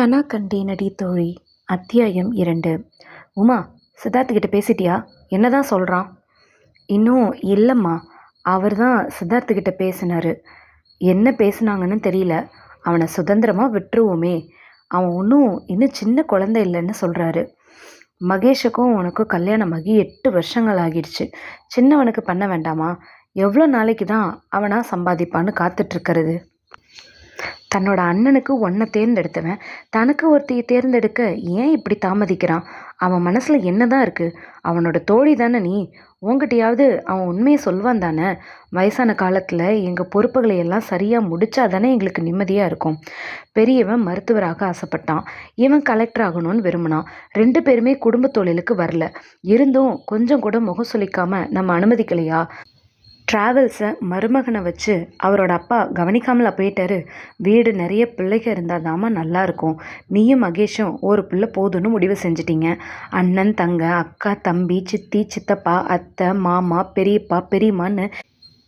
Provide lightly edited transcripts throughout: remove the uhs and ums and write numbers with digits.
கனா கண்டேனடி தோழி. அத்தியாயம் 2. உமா, சித்தார்த்துக்கிட்ட பேசிட்டியா? என்னதான் சொல்கிறான்? இன்னும் இல்லைம்மா. அவர் தான் சித்தார்த்துக்கிட்ட பேசினார். என்ன பேசுனாங்கன்னு தெரியல. அவனை சுதந்திரமாக விட்டுருவோமே. அவன் இன்னும் சின்ன குழந்தை இல்லைன்னு சொல்கிறாரு. மகேஷுக்கும் உனக்கும் கல்யாணமாகி 8 வருஷங்கள் ஆகிடுச்சு. சின்னவனுக்கு பண்ண வேண்டாமா? எவ்வளோ நாளைக்கு தான் அவனா சம்பாதிப்பான்னு காத்துட்ருக்கிறது? தன்னோட அண்ணனுக்கு ஒன்றை தேர்ந்தெடுத்தவன் தனக்கு ஒருத்தையை தேர்ந்தெடுக்க ஏன் இப்படி தாமதிக்கிறான்? அவன் மனசில் என்ன தான் இருக்குது? அவனோட தோழி தானே நீ. உங்ககிட்டயாவது அவன் உண்மையை சொல்வான் தானே? வயசான காலத்தில் எங்கள் பொறுப்புகளை எல்லாம் சரியாக முடித்தா தானே எங்களுக்கு நிம்மதியாக இருக்கும். பெரியவன் மருத்துவராக ஆசைப்பட்டான், இவன் கலெக்டர் ஆகணும்னு விரும்பினான். 2 பேருமே குடும்ப தொழிலுக்கு வரல. இருந்தும் கொஞ்சம் கூட முகம் சொல்லிக்காமல் நம்ம அனுமதிக்கலையா? ட்ராவல்ஸை மருமகனை வச்சு அவரோட அப்பா கவனிக்காமலா போயிட்டாரு. வீடு நிறைய பிள்ளைக இருந்தால் தாம்மா நல்லாயிருக்கும். நீயும் மகேஷும் ஒரு பிள்ளை போதுன்னு முடிவு செஞ்சிட்டிங்க. அண்ணன், தங்க, அக்கா, தம்பி, சித்தி, சித்தப்பா, அத்தை, மாமா, பெரியப்பா, பெரியம்மான்னு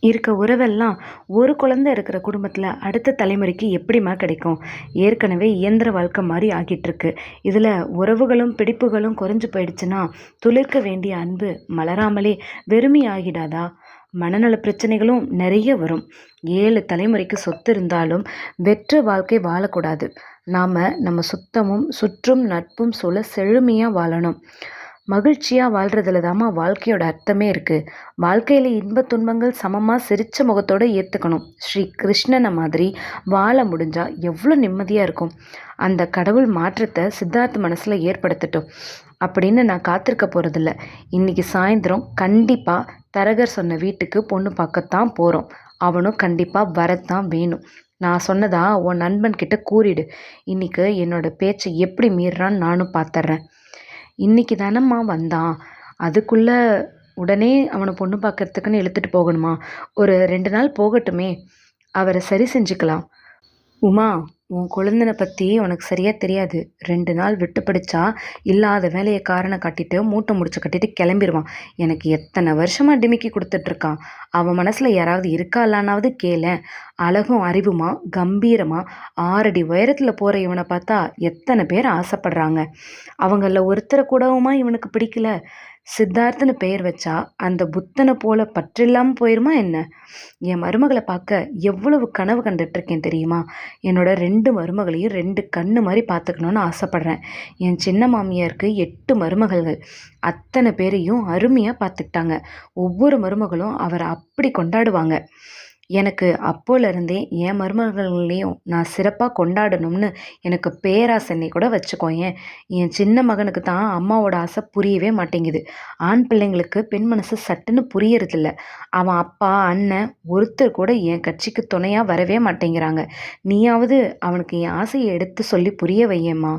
இருக்க உறவெல்லாம் ஒரு குழந்தை இருக்கிற குடும்பத்தில் அடுத்த தலைமுறைக்கு எப்படிம்மா கிடைக்கும்? ஏற்கனவே இயந்திர வாழ்க்கை மாதிரி ஆகிட்டுருக்கு. இதில் உறவுகளும் பிடிப்புகளும் குறைஞ்சி போயிடுச்சுன்னா துளிர்க்க வேண்டிய அன்பு மலராமலே வெறுமை ஆகிடாதா? மனநல பிரச்சனைகளும் நிறைய வரும். 7 தலைமுறைக்கு சொத்து இருந்தாலும் வெற்ற வாழ்க்கை வாழக்கூடாது. நாம் நம்ம சுற்றும் நட்பும் சூழ செழுமையாக வாழணும். மகிழ்ச்சியாக வாழ்கிறதுல தாம்மா வாழ்க்கையோட அர்த்தமே இருக்குது. வாழ்க்கையில் இன்ப துன்பங்கள் சமமாக சிரித்த முகத்தோடு ஏற்றுக்கணும். ஸ்ரீ கிருஷ்ணனை மாதிரி வாழ முடிஞ்சால் எவ்வளோ நிம்மதியாக இருக்கும். அந்த கடவுள் மாற்றத்தை சித்தார்த்த மனசில் ஏற்படுத்தட்டும் அப்படின்னு நான் காத்திருக்க போகிறதில்ல. இன்றைக்கி சாயந்தரம் கண்டிப்பாக தரகர் சொன்ன வீட்டுக்கு பொண்ணு பார்க்கத்தான் போகிறோம். அவனும் கண்டிப்பாக வரத்தான் வேணும். நான் சொன்னதா உன் நண்பன்கிட்ட கூறிடு. இன்றைக்கி என்னோட பேச்சை எப்படி மீறான்னு நானும் பார்த்துட்றேன். இன்றைக்கி தானம்மா வந்தான், அதுக்குள்ளே உடனே அவனை பொண்ணு பார்க்கறதுக்குன்னு இழுத்துட்டு போகணுமா? ஒரு 2 நாள் போகட்டுமே, அவரை சரி செஞ்சுக்கலாம். உமா, உன் குழந்தனை பற்றி உனக்கு சரியாக தெரியாது. 2 நாள் விட்டு படித்தா இல்லாத வேலையை காரணம் காட்டிட்டு மூட்டை முடிச்சு கட்டிட்டு கிளம்பிடுவான். எனக்கு எத்தனை வருஷமாக டிமிக்கி கொடுத்துட்ருக்கான். அவன் மனசில் யாராவது இருக்காலானாவது கேளேன். அழகும் அறிவுமா கம்பீரமாக 6 அடி உயரத்தில் போகிற இவனை பார்த்தா எத்தனை பேர் ஆசைப்படுறாங்க. அவங்களில் ஒருத்தரை கூடவுமா இவனுக்கு பிடிக்கல? சித்தார்த்தன்னு பெயர் வச்சா அந்த புத்தனை போல பற்றில்லாமல் போயிருமா என்ன? என் மருமகளை பார்க்க எவ்வளவு கனவு கண்டுட்ருக்கேன் தெரியுமா? என்னோட 2 மருமகளையும் 2 கண்ணு மாதிரி பார்த்துக்கணுன்னு ஆசைப்பட்றேன். என் சின்ன மாமியாருக்கு 8 மருமகள்கள். அத்தனை பேரையும் அருமையாக பார்த்துக்கிட்டாங்க. ஒவ்வொரு மருமகளும் அவரை அப்படி கொண்டாடுவாங்க. எனக்கு அப்போலேருந்தே என் மருமகள்களையும் நான் சிறப்பாக கொண்டாடணும்னு எனக்கு பேராசனை கூட வச்சுக்கோயேன். என் சின்ன மகனுக்கு தான் அம்மாவோட ஆசை புரியவே மாட்டேங்குது. ஆண் பிள்ளைங்களுக்கு பெண் மனசு சட்டுன்னு புரியறதில்ல. அவன் அப்பா, அண்ணன் ஒருத்தர் கூட என் கட்சிக்கு துணையாக வரவே மாட்டேங்கிறாங்க. நீயாவது அவனுக்கு என் ஆசையை எடுத்து சொல்லி புரிய வையேம்மா.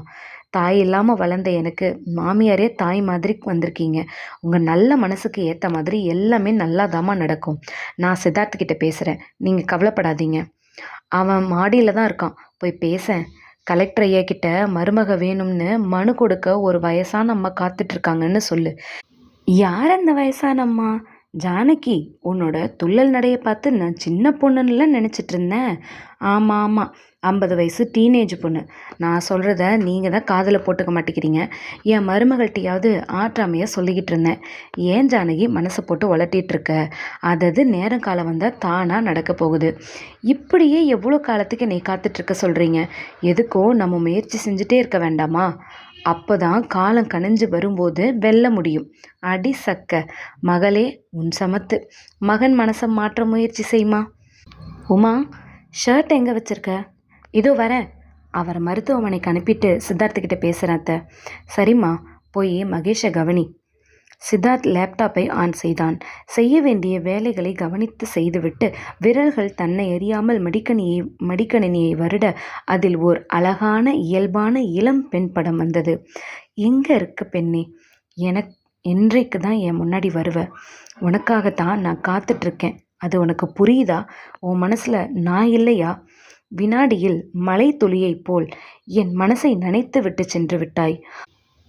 தாய் இல்லாமல் வளர்ந்த எனக்கு மாமியாரே தாய் மாதிரி வந்திருக்கீங்க. உங்கள் நல்ல மனசுக்கு ஏற்ற மாதிரி எல்லாமே நல்லாதாம்மா நடக்கும். நான் சித்தார்த்துக்கிட்ட பேசுகிறேன், நீங்கள் கவலைப்படாதீங்க. அவன் மாடியில் தான் இருக்கான், போய் பேசேன். கலெக்டர் ஐயா கிட்ட மருமக வேணும்னு மனு கொடுக்க ஒரு வயசான அம்மா காத்துட்ருக்காங்கன்னு சொல்லு. யார் அந்த வயசான அம்மா? ஜானகி, உன்னோட துள்ளல் நடையை பார்த்து நான் சின்ன பொண்ணுன்னுலாம் நினச்சிட்டு இருந்தேன். ஆமாம், 50 வயசு டீனேஜ் பொண்ணு. நான் சொல்கிறத நீங்கள் தான் காதில் போட்டுக்க மாட்டேங்கிறீங்க. என் மருமகள்கிட்டையாவது ஆற்றாமையாக சொல்லிக்கிட்டு இருந்தேன். ஏன் ஜானகி மனசை போட்டு உலட்டிகிட்ருக்க? அதாவது நேரம் காலம் வந்தால் தானாக நடக்க போகுது. இப்படியே எவ்வளோ காலத்துக்கு நீ காத்துட்ருக்க சொல்கிறீங்க? எதுக்கோ நம்ம முயற்சி செஞ்சுட்டே இருக்க வேண்டாமா? அப்போ தான் காலம் கணிஞ்சு வரும்போது வெல்ல முடியும். அடி சக்க மகளே, உன் சமத்து. மகன் மனசை மாற்ற முயற்சி செய்யுமா. உமா, ஷர்ட் எங்கே வச்சுருக்க? இதோ வரேன். அவரை மருத்துவமனைக்கு அனுப்பிட்டு சித்தார்த்துக்கிட்ட பேசுகிறேன் அத்தை. சரிம்மா, போய் மகேஷை கவனி. சித்தார்த் லேப்டாப்பை ஆன் செய்தான். செய்ய வேண்டிய வேலைகளை கவனித்து செய்துவிட்டு விரல்கள் தன்னை எறியாமல் மடிக்கணினியை வருட அதில் ஓர் அழகான இயல்பான இளம் பெண் படம் வந்தது. எங்கே இருக்கு பெண்ணே? என்றைக்கு தான் என் முன்னாடி வருவ? உனக்காகத்தான் நான் காத்துட்ருக்கேன். அது உனக்கு புரியுதா? உன் மனசில் நான் இல்லையா? வினாடியில் மலை துளியைப் போல் என் மனசை நனைத்து விட்டு சென்று விட்டாய்.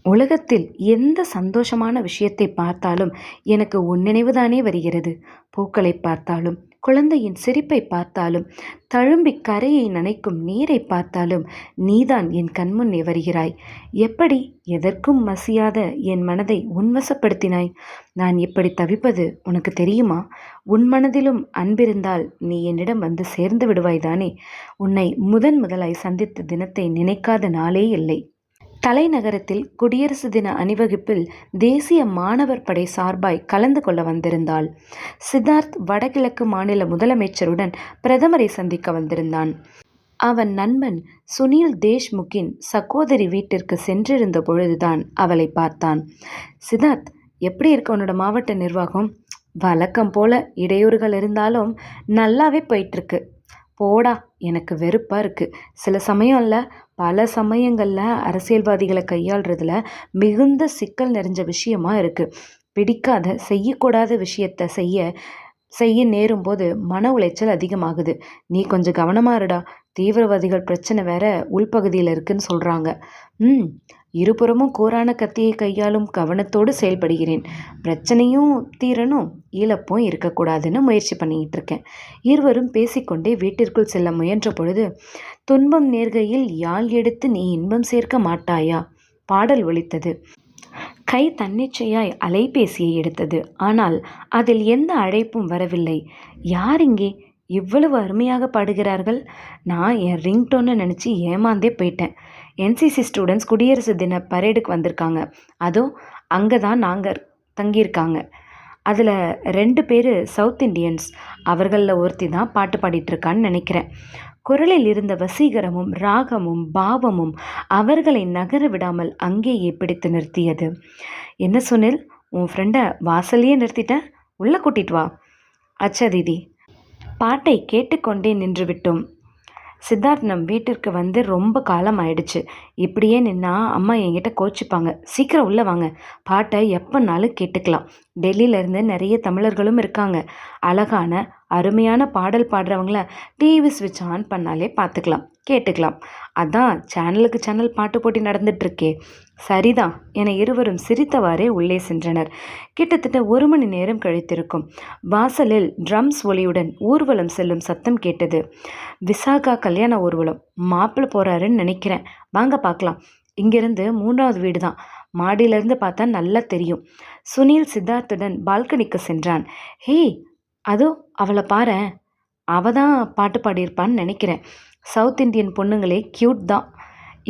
உலகத்தில் எந்த சந்தோஷமான விஷயத்தை பார்த்தாலும் எனக்கு உன் நினைவுதானே வருகிறது. பூக்களை பார்த்தாலும் குழந்தையின் சிரிப்பை பார்த்தாலும், தழும்பி கரையை நனைக்கும் நீரை பார்த்தாலும் நீதான் என் கண்முன்னே வருகிறாய். எப்படி எதற்கும் மசியாத என் மனதை உன்வசப்படுத்தினாய்? நான் இப்படி தவிப்பது உனக்கு தெரியுமா? உன் மனதிலும் அன்பிருந்தால் நீ என்னிடம் வந்து சேர்ந்து விடுவாய்தானே? உன்னை முதலாய் சந்தித்த தினத்தை நினைக்காத நாளே இல்லை. தலைநகரத்தில் குடியரசு தின அணிவகுப்பில் தேசிய மாணவர் படை சார்பாய் கலந்து கொள்ள வந்திருந்தாள். சித்தார்த் வடகிழக்கு மாநில முதலமைச்சருடன் பிரதமரை சந்திக்க வந்திருந்தான். அவன் நண்பன் சுனில் தேஷ்முக்கின் சகோதரி வீட்டிற்கு சென்றிருந்த பொழுதுதான் அவளை பார்த்தான். சித்தார்த், எப்படி இருக்க உன்னோட மாவட்ட நிர்வாகம்? வழக்கம் போல இடையூறுகள் இருந்தாலும் நல்லாவே போயிட்டுருக்கு. போடா, எனக்கு வெறுப்பாக இருக்குது. சில சமயம் இல்லை, பல சமயங்களில் அரசியல்வாதிகளை கையாளுறதுல மிகுந்த சிக்கல் நிறைஞ்ச விஷயமா இருக்குது. பிடிக்காத செய்யக்கூடாத விஷயத்தை செய்ய நேரும்போது மன உளைச்சல் அதிகமாகுது. நீ கொஞ்சம் கவனமாக இருடா. தீவிரவாதிகள் பிரச்சனை வேற உள்பகுதியில் இருக்குன்னு சொல்கிறாங்க. இருபுறமும் கூரான கத்தியை கையாளும் கவனத்தோடு செயல்படுகிறேன். பிரச்சனையும் தீரணும், இழப்பும் இருக்கக்கூடாதுன்னு முயற்சி பண்ணிக்கிட்டு இருக்கேன். இருவரும் பேசிக்கொண்டே வீட்டிற்குள் செல்ல முயன்ற பொழுது, துன்பம் நேர்கையில் யாழ் எடுத்து நீ இன்பம் சேர்க்க மாட்டாயா பாடல் ஒலித்தது. கை தன்னிச்சையாய் அலைபேசியை எடுத்தது. ஆனால் அதில் எந்த அழைப்பும் வரவில்லை. யார் இங்கே இவ்வளவு அருமையாக பாடுகிறார்கள்? நான் என் ரிங்டோன்னு நினச்சி ஏமாந்தே போயிட்டேன். என்சிசி ஸ்டூடெண்ட்ஸ் குடியரசு தின பரேடுக்கு வந்திருக்காங்க. அதுவும் அங்கே தான் நாங்கள் தங்கியிருக்காங்க. அதில் 2 பேர் சவுத் இண்டியன்ஸ். அவர்களில் ஒருத்தி தான் பாட்டு பாடிட்டுருக்கான்னு நினைக்கிறேன். குரலில் இருந்த வசீகரமும் ராகமும் பாவமும் அவர்களை நகர விடாமல் அங்கேயே பிடித்து நிறுத்தியது. என்ன சுனில், உன் ஃப்ரெண்டை வாசல்லையே நிறுத்திட்டேன், உள்ளே கூட்டிட்டு வா. அச்சா தீதி. பாட்டை கேட்டுக்கொண்டே நின்று விட்டோம். சித்தார்த் நம் வீட்டிற்கு வந்து ரொம்ப காலம் ஆயிடுச்சு. இப்படியே நின்னா அம்மா என்கிட்ட கோச்சிப்பாங்க. சீக்கிரம் உள்ளே வாங்க, பாட்டை எப்போனாலும் கேட்டுக்கலாம். டெல்லியிலேருந்து நிறைய தமிழர்களும் இருக்காங்க. அழகான அருமையான பாடல் பாடுறவங்கள டிவி ஸ்விட்ச் ஆன் பண்ணாலே பார்த்துக்கலாம், கேட்டுக்கலாம். அதான் சேனலுக்கு சேனல் பாட்டு போட்டி நடந்துட்டுருக்கே. சரிதான் என இருவரும் சிரித்தவாறே உள்ளே சென்றனர். கிட்டத்தட்ட 1 மணி நேரம் கழித்திருக்கும். வாசலில் ட்ரம்ஸ் ஒலியுடன் ஊர்வலம் செல்லும் சத்தம் கேட்டது. விசாகா கல்யாண ஊர்வலம். மாப்பிள்ளை போகிறாருன்னு நினைக்கிறேன். வாங்க பார்க்கலாம். இங்கிருந்து 3வது வீடு தான். மாடியிலேருந்து பார்த்தா நல்லா தெரியும். சுனில் சித்தார்த்துடன் பால்கனிக்கு சென்றான். ஹே, அதோ அவளை பாரேன். அவ தான் பாட்டு பாடியிருப்பான்னு நினைக்கிறேன். சவுத் இந்தியன் பொண்ணுங்களே க்யூட் தான்.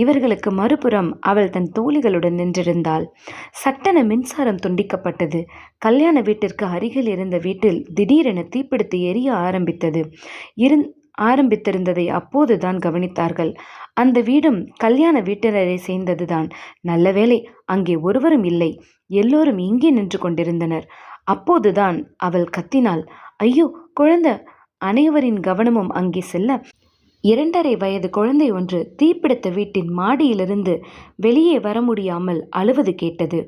இவர்களுக்கு மறுபுறம் அவள் தன் தோழிகளுடன் நின்றிருந்தாள். சட்டென மின்சாரம் துண்டிக்கப்பட்டது. கல்யாண வீட்டிற்கு அருகில் இருந்த வீட்டில் திடீரென தீப்பிடித்து எரிய ஆரம்பித்திருந்ததை அப்போதுதான் கவனித்தார்கள். அந்த வீடும் கல்யாண வீட்டினரை சேர்ந்ததுதான். நல்ல வேளை அங்கே ஒருவரும் இல்லை. எல்லோரும் இங்கே நின்று கொண்டிருந்தனர். அப்போதுதான் அவள் கத்தினாள். ஐயோ குழந்தை! அனைவரின் கவனமும் அங்கே செல்ல 2.5 வயது குழந்தை ஒன்று தீப்பிடித்த வீட்டின் மாடியிலிருந்து வெளியே வர முடியாமல் அழுவது கேட்டது.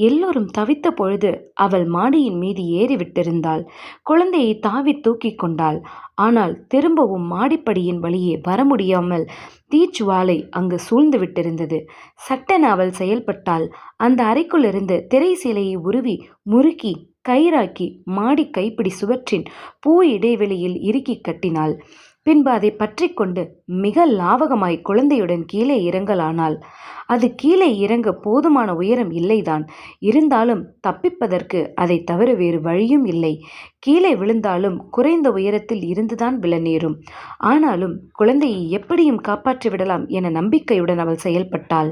எல்லோரும் தவித்த பொழுது அவள் மாடியின் மீது ஏறிவிட்டிருந்தாள். குழந்தையை தாவி தூக்கி கொண்டாள். ஆனால் திரும்பவும் மாடிப்படியின் வழியே வர முடியாமல் தீச்சுவாலை அங்கு சூழ்ந்து விட்டிருந்தது. சட்டென அவள் செயல்பட்டாள். அந்த அறைக்குள்ளிருந்து திரை சீலையை உருவி முறுக்கி கயிறாக்கி மாடி கைப்பிடி சுவற்றின் பூ இடைவெளியில் இறுக்கி கட்டினாள். பின்பு அதை பற்றி கொண்டு மிக லாவகமாய் குழந்தையுடன் கீழே இறங்கலானாள். அது கீழே இறங்க போதுமான உயரம் இல்லைதான். இருந்தாலும் தப்பிப்பதற்கு அதை தவிர வேறு வழியும் இல்லை. கீழே விழுந்தாலும் குறைந்த உயரத்தில் இருந்துதான் விழ நேரும். ஆனாலும் குழந்தையை எப்படியும் காப்பாற்றி விடலாம் என நம்பிக்கையுடன் அவள் செயல்பட்டாள்.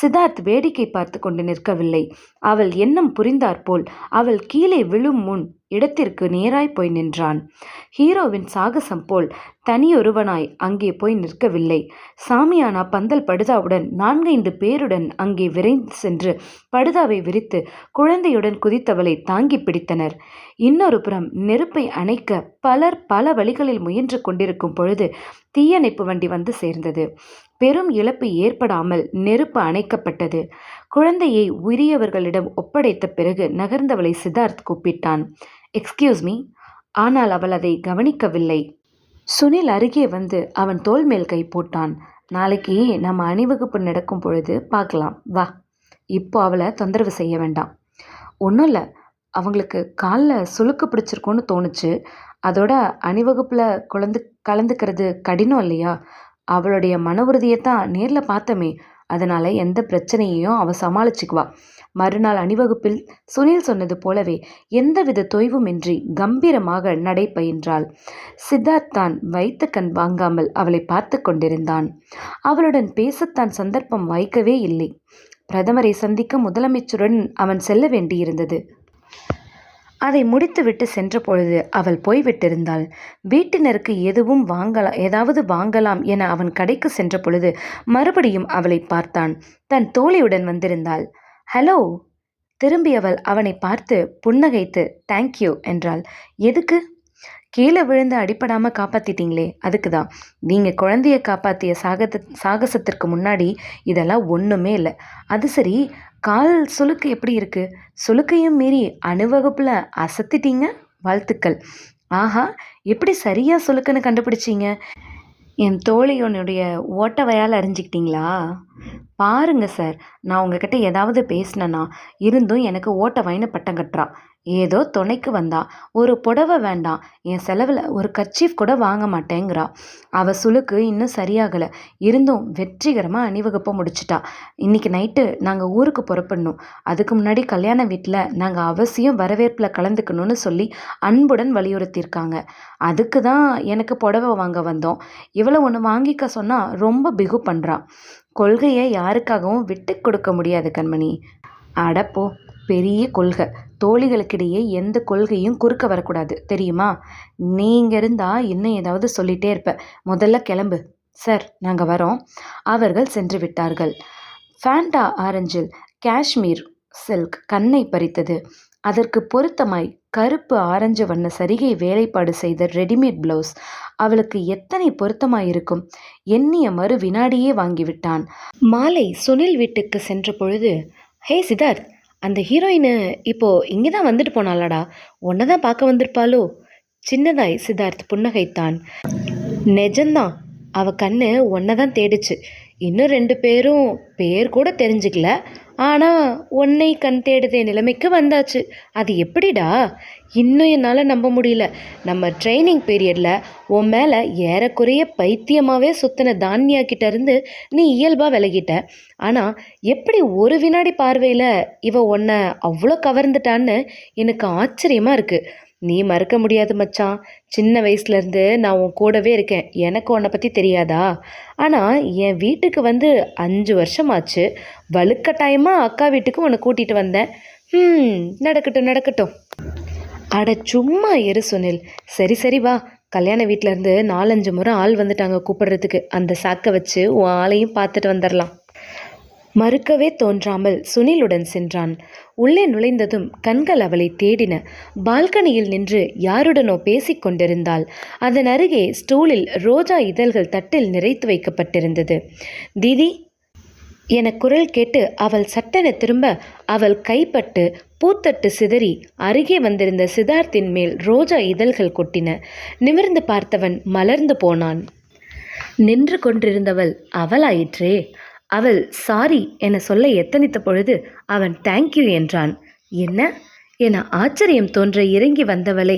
சித்தார்த் வேடிக்கை பார்த்து கொண்டு நிற்கவில்லை. அவள் எண்ணம் புரிந்தாற்போல் அவள் கீழே விழும் முன் இடத்திற்கு நேராய் போய் நின்றான். ஹீரோவின் சாகசம் போல் தனியொருவனாய் அங்கே போய் நிற்கவில்லை. சாமியானா பந்தல் படுதாவுடன் 4-5 பேருடன் அங்கே விரைந்து சென்று படுதாவை விரித்து குழந்தையுடன் குதித்தவளை தாங்கி பிடித்தனர். இன்னொரு புறம் நெருப்பை அணைக்க பலர் பல வழிகளில் முயன்று கொண்டிருக்கும் பொழுது தீயணைப்பு வண்டி வந்து சேர்ந்தது. பெரும் இழப்பு ஏற்படாமல் நெருப்பு அணைக்கப்பட்டது. குழந்தையை உரியவர்களிடம் ஒப்படைத்த பிறகு நகர்ந்தவளை சித்தார்த் கூப்பிட்டான். Excuse me. ஆனால் அவள் அதை கவனிக்கவில்லை. சுனில் அருகே வந்து அவன் தோள் மேல் கை போட்டான். நாளைக்கு நம்ம அணிவகுப்பு நடக்கும் பொழுது பார்க்கலாம், வா. இப்போ அவளை தொந்தரவு செய்ய வேண்டாம். ஒன்றும் இல்லை, அவங்களுக்கு காலில் சுளுக்கு பிடிச்சிருக்கோன்னு தோணுச்சு. அதோட அணிவகுப்பில் கலந்துக்கிறது கடினம் இல்லையா? அவளுடைய மன உறுதியைத்தான் நேரில் பார்த்தமே. அதனால் எந்த பிரச்சனையையும் அவள் சமாளிச்சுக்குவா. மறுநாள் அணிவகுப்பில் சுனில் சொன்னது போலவே எந்தவித தொய்வுமின்றி கம்பீரமாக நடை பயின்றாள். சித்தார்த் தான் வைத்த கண் வாங்காமல் அவளை பார்த்து கொண்டிருந்தான். அவளுடன் பேசத்தான் சந்தர்ப்பம் வாய்க்கவே இல்லை. பிரதமரை சந்திக்க முதலமைச்சருடன் அவன் செல்ல வேண்டியிருந்தது. அதை முடித்துவிட்டு சென்ற பொழுது அவள் போய்விட்டிருந்தாள். வீட்டினருக்கு ஏதாவது வாங்கலாம் என அவன் கடைக்கு சென்ற பொழுது மறுபடியும் அவளை பார்த்தான். தன் தோழியுடன் வந்திருந்தாள். ஹலோ. திரும்பியவள் அவனை பார்த்து புன்னகைத்து தேங்க்யூ என்றாள். எதுக்கு? கீழே விழுந்து அடிப்படாமல் காப்பாற்றிட்டீங்களே, அதுக்கு தான். நீங்கள் குழந்தைய காப்பாற்றிய சாகசத்திற்கு முன்னாடி இதெல்லாம் ஒன்றுமே இல்லை. அது சரி, கால் சுளுக்கு எப்படி இருக்குது? சுளுக்கையும் மீறி அணிவகுப்பில் அசத்திட்டீங்க, வாழ்த்துக்கள். ஆஹா, எப்படி சரியாக சுளுக்குன்னு கண்டுபிடிச்சிங்க? என் தோழியோனுடைய ஓட்ட வயால் அறிஞ்சிக்கிட்டீங்களா? பாருங்க சார், நான் உங்ககிட்ட ஏதாவது பேசினேன்னா இருந்தும் எனக்கு ஓட்ட வாயின்னு பட்டம் கட்டுறா. ஏதோ துணைக்கு வந்தா. ஒரு புடவை வேண்டாம், என் செலவில் ஒரு கர்ச்சீஃப் கூட வாங்க மாட்டேங்கிறா. அவள் சுளுக்கு இன்னும் சரியாகலை. இருந்தும் வெற்றிகரமாக அணிவகுப்பை முடிச்சிட்டா. இன்றைக்கி நைட்டு நாங்கள் ஊருக்கு புறப்படணும். அதுக்கு முன்னாடி கல்யாண வீட்டில் நாங்கள் அவசியம் வரவேற்பில் கலந்துக்கணும்னு சொல்லி அன்புடன் வலியுறுத்தியிருக்காங்க. அதுக்கு தான் எனக்கு புடவை வாங்க வந்தோம். இவளை ஒன்று வாங்கிக்க சொன்னால் ரொம்ப பிகு பண்ணுறா. கொள்கையை யாருக்காகவும் விட்டு கொடுக்க முடியாது கண்மணி. அடப்போ, பெரிய கொள்கை. தோழிகளுக்கிடையே எந்த கொள்கையும் குறுக்க வரக்கூடாது, தெரியுமா? நீங்கள் இருந்தால் இன்னும் ஏதாவது சொல்லிகிட்டே இருப்ப. முதல்ல கிளம்பு. சார், நாங்கள் வரோம். அவர்கள் சென்று விட்டார்கள். ஃபேண்டா ஆரஞ்சில் காஷ்மீர் சில்க் கண்ணை பறித்தது. அதற்கு பொருத்தமாய் கருப்பு ஆரஞ்சு வண்ண சரிகை வேலைப்பாடு செய்த ரெடிமேட் பிளவுஸ் அவளுக்கு எத்தனை பொருத்தமாயிருக்கும். எண்ணிய மறு வினாடியே வாங்கிவிட்டான். மாலை சுனில் வீட்டுக்கு சென்ற பொழுது, ஹே சித்தார்த், அந்த ஹீரோயினு இப்போ இங்கே தான் வந்துட்டு போனாளாடா, உன்னை தான் பார்க்க வந்திருப்பாளோ? சின்னதாய் சித்தார்த் புன்னகைத்தான். நிஜந்தான், அவ கண்ணு ஒன்றை தான் தேடிச்சு. இன்னும் 2 பேரும் பேர் கூட தெரிஞ்சுக்கல, ஆனால் உன்னை கண் தேடுதே நிலைமைக்கு வந்தாச்சு. அது எப்படிடா? இன்னும் என்னால் நம்ப முடியல. நம்ம ட்ரைனிங் பீரியடில் உன் மேலே ஏறக்குறைய பைத்தியமாகவே சுற்றின தானியாக்கிட்ட இருந்து நீ இயல்பாக விலகிட்ட. ஆனால் எப்படி ஒரு வினாடி பார்வையில் இவ உன்னை அவ்வளோ கவர்ந்துட்டான்னு எனக்கு ஆச்சரியமாக இருக்குது. நீ மறக்க முடியாது மச்சான். சின்ன வயசுலேருந்து நான் உன் கூடவே இருக்கேன். எனக்கு உன்னை பற்றி தெரியாதா? ஆனால் என் வீட்டுக்கு வந்து 5 வருஷமாச்சு. வலுக்கட்டாயமாக அக்கா வீட்டுக்கு உன்னை கூட்டிகிட்டு வந்தேன். நடக்கட்டும் நடக்கட்டும். அட சும்மா இரு சுனில். சரி சரி வா, கல்யாண வீட்டிலேருந்து 4-5 முறை ஆள் வந்துட்டாங்க கூப்பிடுறதுக்கு. அந்த சாக்கை வச்சு உன் ஆளையும் பார்த்துட்டு வந்துடலாம். மறுக்கவே தோன்றாமல் சுனிலுடன் சென்றான். உள்ளே நுழைந்ததும் கண்கள் அவளை தேடின. பால்கனியில் நின்று யாருடனோ பேசிக் கொண்டிருந்தாள். அதன் அருகே ஸ்டூலில் ரோஜா இதழ்கள் தட்டில் நிறைத்து வைக்கப்பட்டிருந்தது. தீதி என குரல் கேட்டு அவள் சட்டென திரும்ப அவள் கைப்பட்டு பூத்தட்டு சிதறி அருகே வந்திருந்த சித்தார்த்தின் மேல் ரோஜா இதழ்கள் கொட்டின. நிமிர்ந்து பார்த்தவன் மலர்ந்து போனான். நின்று கொண்டிருந்தவள் அவளாயிற்றே. அவள் சாரி என சொல்ல எத்தனித்த பொழுது அவன் தேங்க்யூ என்றான். என்ன என ஆச்சரியம் தோன்ற இறங்கி வந்தவளை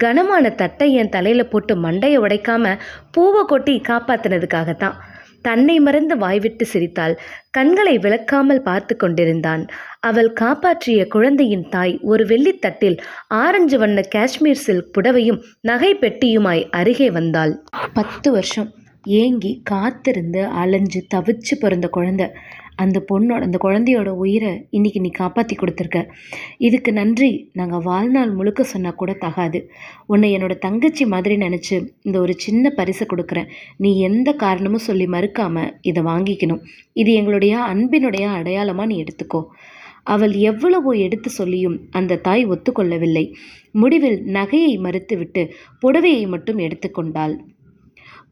கனமான தட்டை என் தலையில் போட்டு மண்டையை உடைக்காம பூவை கொட்டி காப்பாத்தினதுக்காகத்தான். தன்னை மறந்து வாய்விட்டு சிரித்தாள். கண்களை விளக்காமல் பார்த்து கொண்டிருந்தான். அவள் காப்பாற்றிய குழந்தையின் தாய் ஒரு வெள்ளித்தட்டில் ஆரஞ்சு வண்ண காஷ்மீர் சில்க் புடவையும் நகை பெட்டியுமாய் அருகே வந்தாள். 10 வருஷம் ஏங்கி காத்திருந்து அலைஞ்சு தவிச்சு பிறந்த குழந்தை. அந்த குழந்தையோட உயிரை இன்னைக்கு நீ காப்பாற்றி கொடுத்துருக்க. இதுக்கு நன்றி நாங்கள் வாழ்நாள் முழுக்க சொன்னால் கூட தகாது. உன்னை என்னோட தங்கச்சி மாதிரி நினச்சி இந்த ஒரு சின்ன பரிசை கொடுக்குறேன். நீ எந்த காரணமும் சொல்லி மறுக்காமல் இதை வாங்கிக்கணும். இது எங்களுடைய அன்பினுடைய அடையாளமாக நீ எடுத்துக்கோ. அவள் எவ்வளவோ எடுத்து சொல்லியும் அந்த தாய் ஒத்துக்கொள்ளவில்லை. முடிவில் நகையை மறுத்துவிட்டு புடவையை மட்டும் எடுத்துக்கொண்டாள்.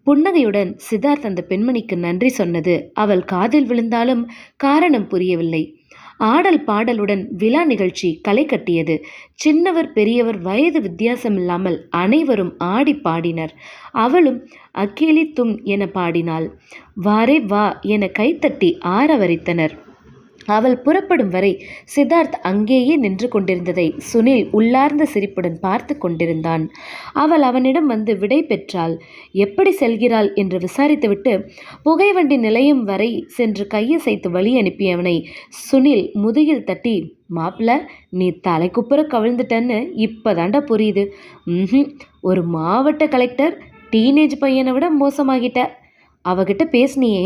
புன்னகையுடன் சித்தார்த் அந்த பெண்மணிக்கு நன்றி சொன்னது அவள் காதில் விழுந்தாலும் காரணம் புரியவில்லை. ஆடல் பாடலுடன் விழா நிகழ்ச்சி களை கட்டியது. சின்னவர் பெரியவர் வயது வித்தியாசமில்லாமல் அனைவரும் ஆடி பாடினர். அவளும் அக்கேலி தும் என பாடினாள். வாரே வா என கைத்தட்டி ஆரவரித்தனர். அவள் புறப்படும் வரை சித்தார்த் அங்கேயே நின்று கொண்டிருந்ததை சுனில் உள்ளார்ந்த சிரிப்புடன் பார்த்து கொண்டிருந்தான். அவள் அவனிடம் வந்து விடை பெற்றாள். எப்படி செல்கிறாள் என்று விசாரித்துவிட்டு புகைவண்டி நிலையம் வரை சென்று கையசைத்து வழி அனுப்பியவனை சுனில் முதுகில் தட்டி, மாப்பிள்ள, நீ தலைக்குப்புற கவிழ்ந்துட்டன்னு இப்போதாண்டா புரியுது. ஒரு மாவட்ட கலெக்டர் டீனேஜ் பையனை விட மோசமாகிட்ட. அவகிட்ட பேசினியே,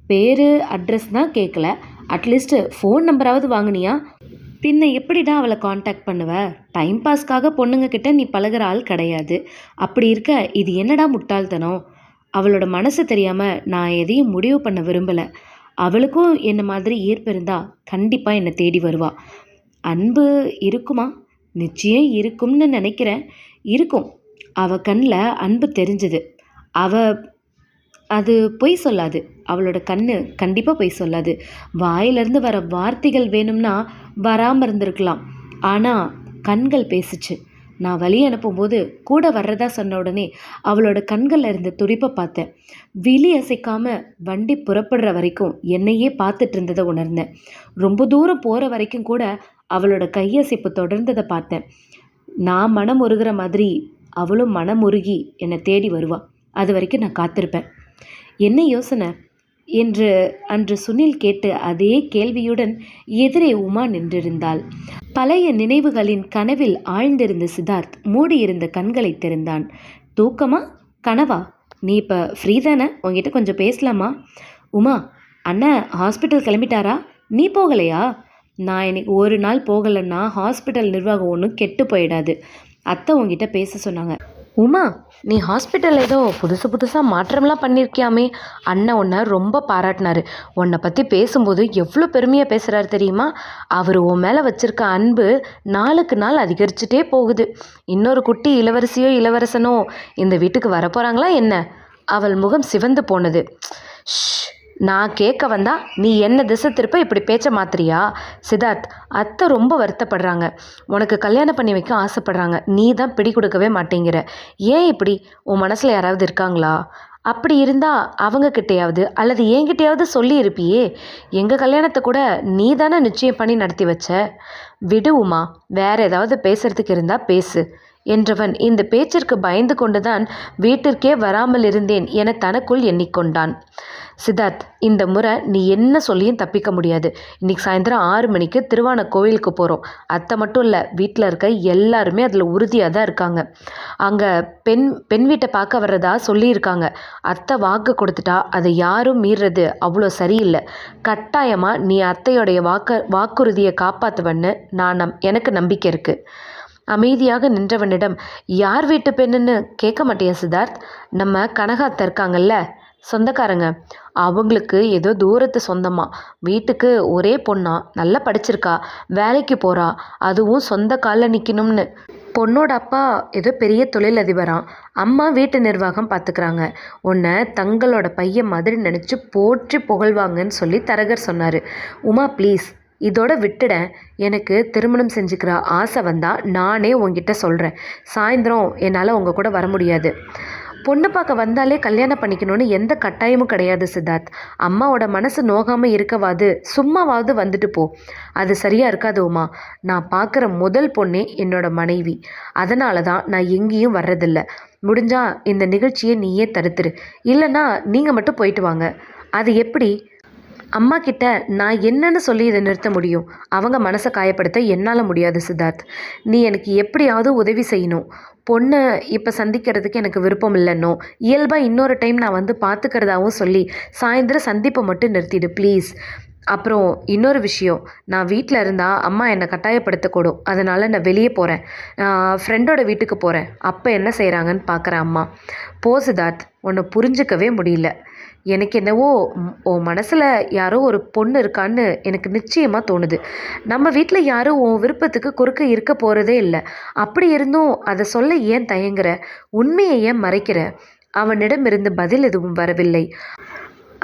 பேர் அட்ரஸ் தான் கேட்கல, அட்லீஸ்ட் ஃபோன் நம்பராவது வாங்கினியா? பின்ன எப்படிடா அவளை காண்டாக்ட் பண்ணுவ? டைம் பாஸ்க்காக பொண்ணுங்க கிட்ட நீ பழகிற ஆள் கிடையாது. அப்படி இருக்க இது என்னடா முட்டாள்தனம்? அவளோட மனசு தெரியாமல் நான் எதையும் முடிவு பண்ண விரும்பலை. அவளுக்கும் என்ன மாதிரி ஈர்ப்பு இருந்தா கண்டிப்பாக என்னை தேடி வருவா. அன்பு இருக்குமா? நிச்சயம் இருக்கும்னு நினைக்கிறேன். இருக்கும். அவள் கண்ணில் அன்பு தெரிஞ்சுது. அது பொய் சொல்லாது. அவளோட கண்ணு கண்டிப்பாக பொய் சொல்லாது. வாயிலிருந்து வர வார்த்தைகள் வேணும்னா வராமல் இருந்திருக்கலாம், ஆனால் கண்கள் பேசுச்சு. நான் வழி அனுப்பும்போது கூட வர்றதா சொன்ன உடனே அவளோட கண்களில் இருந்த துடிப்பை பார்த்தேன். விழி அசைக்காமல் வண்டி புறப்படுற வரைக்கும் என்னையே பார்த்துட்டு இருந்ததை உணர்ந்தேன். ரொம்ப தூரம் போகிற வரைக்கும் கூட அவளோட கையசைப்பு தொடர்ந்ததை பார்த்தேன். நான் மனம் உருகிற மாதிரி அவளும் மனம் உருகி என்னை தேடி வருவா. அது வரைக்கும் நான் காத்திருப்பேன். என்ன யோசனை என்று அன்று சுனில் கேட்டு அதே கேள்வியுடன் எதிரே உமா நின்றிருந்தாள். பழைய நினைவுகளின் கனவில் ஆழ்ந்திருந்த சித்தார்த் மூடியிருந்த கண்களை திறந்தான். தூக்கமா கனவா? நீ இப்போ ஃப்ரீ தானே? உங்ககிட்ட கொஞ்சம் பேசலாமா? உமா, அண்ணன் ஹாஸ்பிட்டல் கிளம்பிட்டாரா? நீ போகலையா? நான் இன்னைக்கு ஒரு நாள் போகலைன்னா ஹாஸ்பிட்டல் நிர்வாகம் ஒன்றும் கெட்டு போயிடாது. அத்தை உங்ககிட்ட பேச சொன்னாங்க. உமா, நீ ஹாஸ்பிட்டல் ஏதோ புதுசாக மாற்றம்லாம் பண்ணியிருக்கியாமே. அண்ணன் உன்னை ரொம்ப பாராட்டினாரு. உன்னை பற்றி பேசும்போது எவ்வளோ பெருமையாக பேசுகிறாரு தெரியுமா? அவர் உன் மேலே வச்சுருக்க அன்பு நாளுக்கு நாள் அதிகரிச்சுட்டே போகுது. இன்னொரு குட்டி இளவரசியோ இளவரசனோ இந்த வீட்டுக்கு வரப்போகிறாங்களா என்ன? அவள் முகம் சிவந்து போனது. நான் கேட்க வந்தா நீ என்ன திசை திருப்ப இப்படி பேச்ச மாத்திரியா? சித்தார்த், அத்தை ரொம்ப வருத்தப்படுறாங்க. உனக்கு கல்யாணம் பண்ணி வைக்க ஆசைப்படுறாங்க. நீ தான் பிடி கொடுக்கவே மாட்டேங்கிற. ஏன் இப்படி? உன் மனசில் யாராவது இருக்காங்களா? அப்படி இருந்தால் அவங்கக்கிட்டையாவது அல்லது என்கிட்டையாவது சொல்லி இருப்பியே. எங்கள் கல்யாணத்தை கூட நீ தானே நிச்சயம் பண்ணி நடத்தி வச்ச. விடு உமா, வேற ஏதாவது பேசுறதுக்கு இருந்தால் பேசு என்றவன் இந்த பேச்சிற்கு பயந்து கொண்டுதான் வீட்டிற்கே வராமல் இருந்தேன் என தனக்குள் எண்ணிக்கொண்டான். சித்தார்த், இந்த முறை நீ என்ன சொல்லியும் தப்பிக்க முடியாது. இன்றைக்கி சாயந்தரம் 6 மணிக்கு திருவான கோவிலுக்கு போகிறோம். அத்தை மட்டும் இல்லை, வீட்டில் இருக்க எல்லாருமே அதில் உறுதியாக தான் இருக்காங்க. அங்கே பெண் வீட்டை பார்க்க வர்றதா சொல்லியிருக்காங்க. அத்தை வாக்கு கொடுத்துட்டா அதை யாரும் மீறுறது அவ்வளோ சரியில்லை. கட்டாயமாக நீ அத்தையோடைய வாக்குறுதியை காப்பாற்றுவன்னு எனக்கு நம்பிக்கை இருக்குது. அமைதியாக நின்றவனிடம், யார் வீட்டு பெண்ணுன்னு கேட்க மாட்டியா சித்தார்த்? நம்ம கனகாத்த இருக்காங்கல்ல, சொந்தக்காரங்க. அவங்களுக்கு ஏதோ தூரத்து சொந்தமா. வீட்டுக்கு ஒரே பொண்ணா, நல்லா படிச்சிருக்கா, வேலைக்கு போகிறா, அதுவும் சொந்த காலில் நிற்கணும்னு. பொண்ணோட அப்பா ஏதோ பெரிய தொழிலதிபராம், அம்மா வீட்டு நிர்வாகம் பார்த்துக்கிறாங்க. உன்னை தங்களோட பையன் மாதிரி நினச்சி போற்றி புகழ்வாங்கன்னு சொல்லி தரகர் சொன்னார். உமா ப்ளீஸ், இதோட விட்டுடேன். எனக்கு திருமணம் செஞ்சுக்கிற ஆசை வந்தால் நானே உங்ககிட்ட சொல்கிறேன். சாயந்தரம் என்னால் உங்கள் கூட வர முடியாது. பொண்ணு பார்க்க வந்தாலே கல்யாணம் பண்ணிக்கணும்னு எந்த கட்டாயமும் கிடையாது சித்தார்த். அம்மாவோட மனசு நோகாமல் இருக்கவாது சும்மாவாவது வந்துட்டு போ. அது சரியாக இருக்காது உமா. நான் பார்க்குற முதல் பொண்ணே என்னோட மனைவி. அதனால தான் நான் எங்கேயும் வர்றதில்ல. முடிஞ்சால் இந்த நிகழ்ச்சியை நீயே தடுத்துரு. இல்லைன்னா நீங்கள் மட்டும் போயிட்டு வாங்க. அது எப்படி? அம்மா கிட்ட நான் என்னன்னு சொல்லி இதை நிறுத்த முடியும்? அவங்க மனசை காயப்படுத்த என்னால் முடியாது சித்தார்த். நீ எனக்கு எப்படியாவது உதவி செய்யணும். பொண்ணை இப்போ சந்திக்கிறதுக்கு எனக்கு விருப்பம் இல்லைன்னோ, இயல்பாக இன்னொரு டைம் நான் வந்து பார்த்துக்கிறதாவும் சொல்லி சாயந்தரம் சந்திப்பை மட்டும் நிறுத்திடு ப்ளீஸ். அப்புறம் இன்னொரு விஷயம், நான் வீட்டில் இருந்தால் அம்மா என்னை கட்டாயப்படுத்தக்கூடும். அதனால் நான் வெளியே போகிறேன், ஃப்ரெண்டோட வீட்டுக்கு போகிறேன். அப்போ என்ன செய்கிறாங்கன்னு பார்க்குறேன் அம்மா. போ சித்தார்த், உன்னை புரிஞ்சிக்கவே முடியல. எனக்கு என்னவோ உன் மனசில் யாரோ ஒரு பொண்ணு இருக்கான்னு எனக்கு நிச்சயமாக தோணுது. நம்ம வீட்டில் யாரும் உன் விருப்பத்துக்கு குறுக்க இருக்க போகிறதே இல்லை. அப்படி இருந்தும் அதை சொல்ல ஏன் தயங்குற? உண்மையை ஏன் மறைக்கிற? அவனிடமிருந்து பதில் எதுவும் வரவில்லை.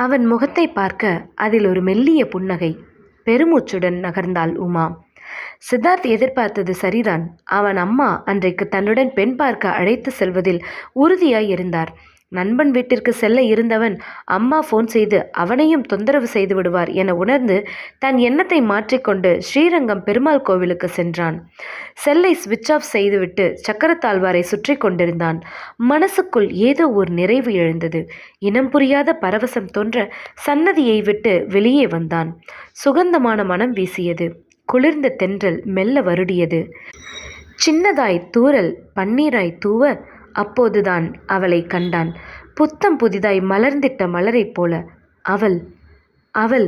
அவன் முகத்தை பார்க்க அதில் ஒரு மெல்லிய புன்னகை. பெருமூச்சுடன் நகர்ந்தாள் உமா. சித்தார்த் எதிர்பார்த்தது சரிதான். அவன் அம்மா அன்றைக்கு தன்னுடன் பெண் பார்க்க அழைத்து செல்வதில் உறுதியாய் இருந்தார். நண்பன் வீட்டிற்கு செல்ல இருந்தவன் அம்மா ஃபோன் செய்து அவனையும் தொந்தரவு செய்து விடுவார் என உணர்ந்து தன் எண்ணத்தை மாற்றிக்கொண்டு ஸ்ரீரங்கம் பெருமாள் கோவிலுக்கு சென்றான். செல்லை சுவிட்ச் ஆஃப் செய்துவிட்டு சக்கரத்தாழ்வாரை சுற்றி கொண்டிருந்தான். மனசுக்குள் ஏதோ ஒரு நிறைவு எழுந்தது. இனம் புரியாத பரவசம் தோன்ற சன்னதியை விட்டு வெளியே வந்தான். சுகந்தமான மனம் வீசியது. குளிர்ந்த தென்றல் மெல்ல வருடியது. சின்னதாய் தூறல் பன்னீராய் தூவ அப்போதுதான் அவளை கண்டான். புத்தம் புதிதாய் மலர்ந்திட்ட மலரைப் போல அவள் அவள்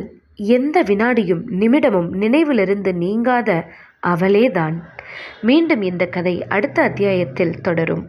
எந்த வினாடியும் நிமிடமும் நினைவிலிருந்து நீங்காத அவளேதான். மீண்டும் இந்த கதை அடுத்த அத்தியாயத்தில் தொடரும்.